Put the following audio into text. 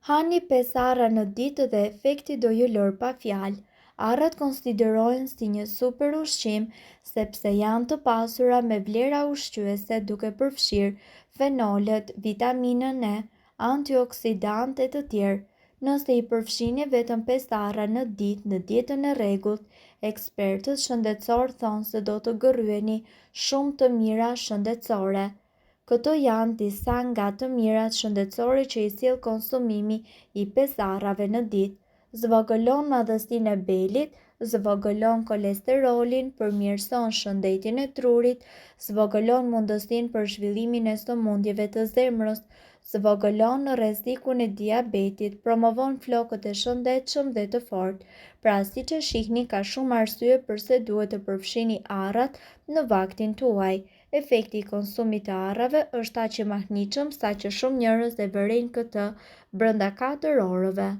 Hani 5 arra në ditë dhe efekti do ju lër pa fjalë. Arrat konsiderohen si një super ushqim sepse janë të pasura me vlera ushqyese duke përfshirë fenolet, vitaminën E, antioksidante të tjerë. Nëse i përfshini vetëm 5 arra në dietën e rregullt, ekspertët shëndetësor thonë se do të gërryeni shumë të mira shëndetësore. Këto janë disa nga të mirat shëndetësore që i sjell konsumimi i 5 arrave në ditë. Zvogëlon madhësinë e belit, zvogëlon kolesterolin, përmirëson shëndetin e trurit, zvogëlon mundësinë për zhvillimin e sëmundjeve të zemrës, zvogëlon rrezikun e diabetit, promovon flokët e shëndetshëm dhe të fortë. Pra, siç e shihni, ka shumë arsye pse duhet të përfshini arrat në vaktin tuaj. Efekti i konsumit të arrave është aq i mahnitshëm saqë shumë njerëz e vërejnë këtë brenda 4 orëve.